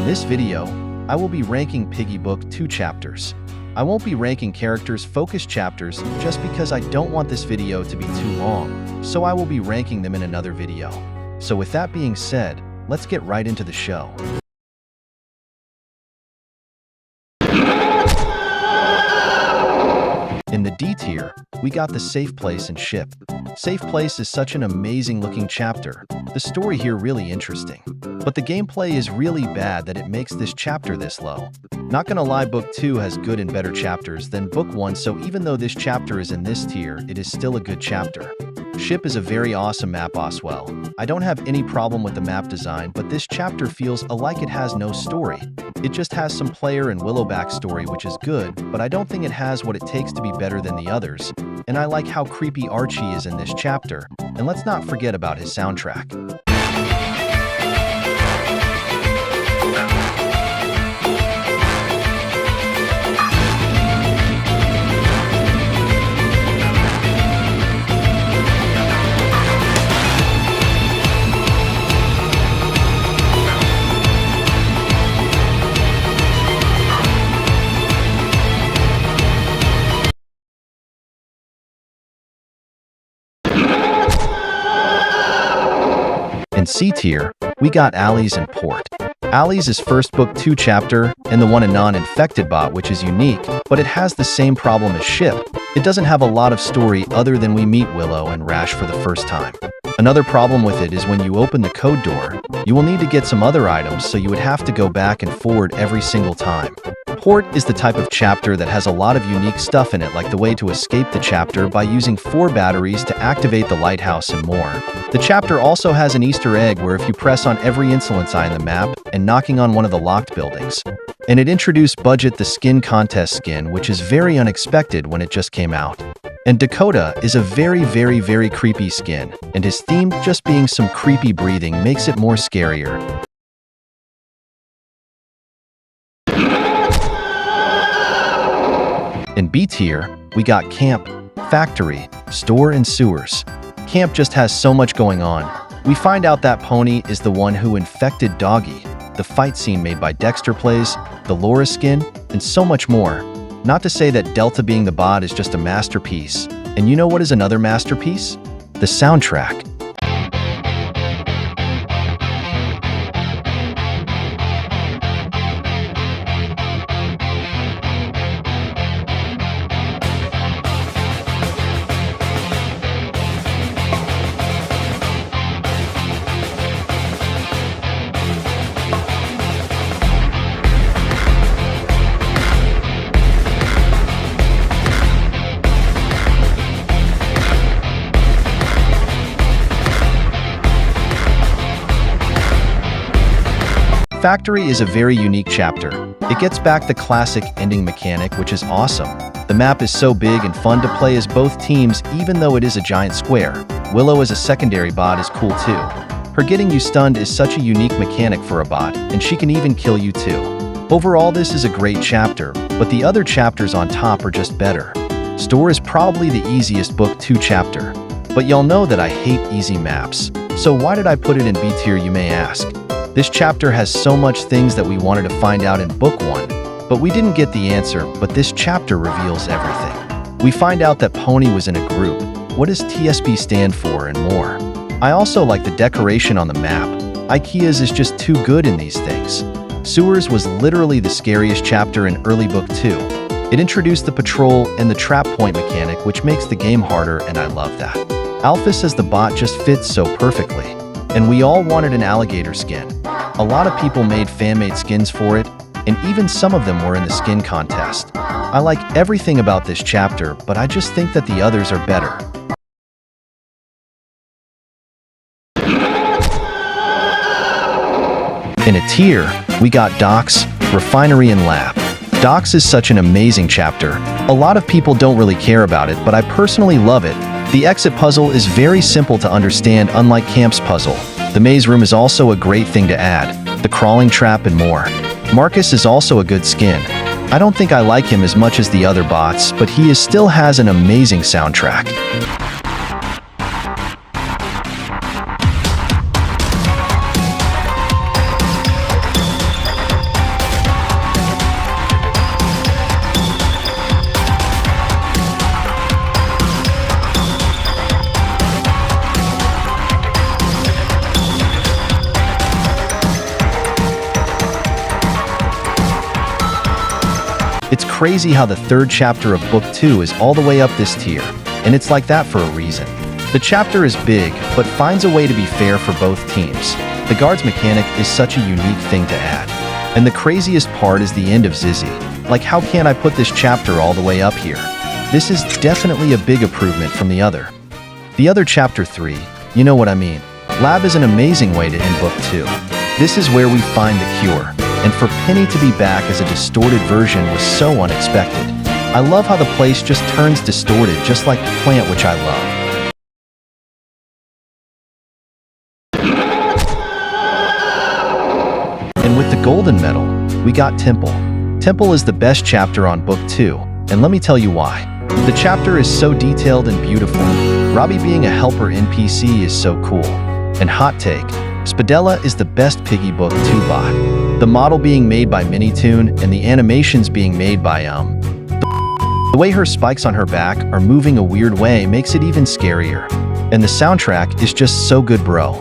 In this video, I will be ranking Piggy Book 2 chapters. I won't be ranking characters focused chapters just because I don't want this video to be too long, so I will be ranking them in another video. So with that being said, let's get right into the show. In the D tier, we got the Safe Place and Ship. Safe Place is such an amazing looking chapter. The story here really interesting. But the gameplay is really bad that it makes this chapter this low. Not gonna lie, Book 2 has good and better chapters than Book 1, so even though this chapter is in this tier, it is still a good chapter. Ship is a very awesome map as well. I don't have any problem with the map design, but this chapter feels like it has no story. It just has some player and Willow backstory, which is good, but I don't think it has what it takes to be better than the others. And I like how creepy Archie is in this chapter, and let's not forget about his soundtrack. In C tier, we got Ali's and Port. Ali's is first Book 2 chapter, and the one a non-infected bot, which is unique, but it has the same problem as Ship. It doesn't have a lot of story other than we meet Willow and Rash for the first time. Another problem with it is when you open the code door, you will need to get some other items, so you would have to go back and forward every single time. Port is the type of chapter that has a lot of unique stuff in it, like the way to escape the chapter by using 4 batteries to activate the lighthouse and more. The chapter also has an Easter egg where if you press on every insolence eye in the map and knocking on one of the locked buildings. And it introduced Budget the Skin Contest skin, which is very unexpected when it just came out. And Dakota is a very creepy skin, and his theme just being some creepy breathing makes it more scarier. In B tier, we got Camp, Factory, Store, and Sewers. Camp just has so much going on. We find out that Pony is the one who infected Doggy, the fight scene made by Dexter plays, the Laura skin, and so much more. Not to say that Delta being the bot is just a masterpiece. And you know what is another masterpiece? The soundtrack. Factory is a very unique chapter. It gets back the classic ending mechanic, which is awesome. The map is so big and fun to play as both teams, even though it is a giant square. Willow as a secondary bot is cool too. Her getting you stunned is such a unique mechanic for a bot, and she can even kill you too. Overall, this is a great chapter, but the other chapters on top are just better. Store is probably the easiest Book 2 chapter, but y'all know that I hate easy maps. So why did I put it in B tier, you may ask? This chapter has so much things that we wanted to find out in Book 1, but we didn't get the answer, but this chapter reveals everything. We find out that Pony was in a group, what does TSB stand for, and more. I also like the decoration on the map. IKEA's is just too good in these things. Sewers was literally the scariest chapter in early Book 2. It introduced the patrol and the trap point mechanic, which makes the game harder, and I love that. Alphys as the bot just fits so perfectly. And we all wanted an alligator skin. A lot of people made fan-made skins for it, and even some of them were in the skin contest. I like everything about this chapter, but I just think that the others are better. In a tier, we got Docks, Refinery, and Lab. Docks is such an amazing chapter. A lot of people don't really care about it, but I personally love it. The exit puzzle is very simple to understand, unlike Camp's puzzle. The maze room is also a great thing to add, the crawling trap, and more. Marcus is also a good skin. I don't think I like him as much as the other bots, but he still has an amazing soundtrack. It's crazy how the third chapter of Book 2 is all the way up this tier, and it's like that for a reason. The chapter is big, but finds a way to be fair for both teams. The guards mechanic is such a unique thing to add. And the craziest part is the end of Zizzy. Like, how can I put this chapter all the way up here? This is definitely a big improvement from the other. The other chapter 3, you know what I mean. Lab is an amazing way to end Book 2. This is where we find the cure, and for Penny to be back as a distorted version was so unexpected. I love how the place just turns distorted just like the plant, which I love. And with the golden medal, we got Temple. Temple is the best chapter on Book 2, and let me tell you why. The chapter is so detailed and beautiful. Robbie being a helper NPC is so cool. And hot take, Spadella is the best Piggy Book 2 bot. The model being made by MiniToon and the animations being made by the way her spikes on her back are moving a weird way makes it even scarier. And the soundtrack is just so good, bro.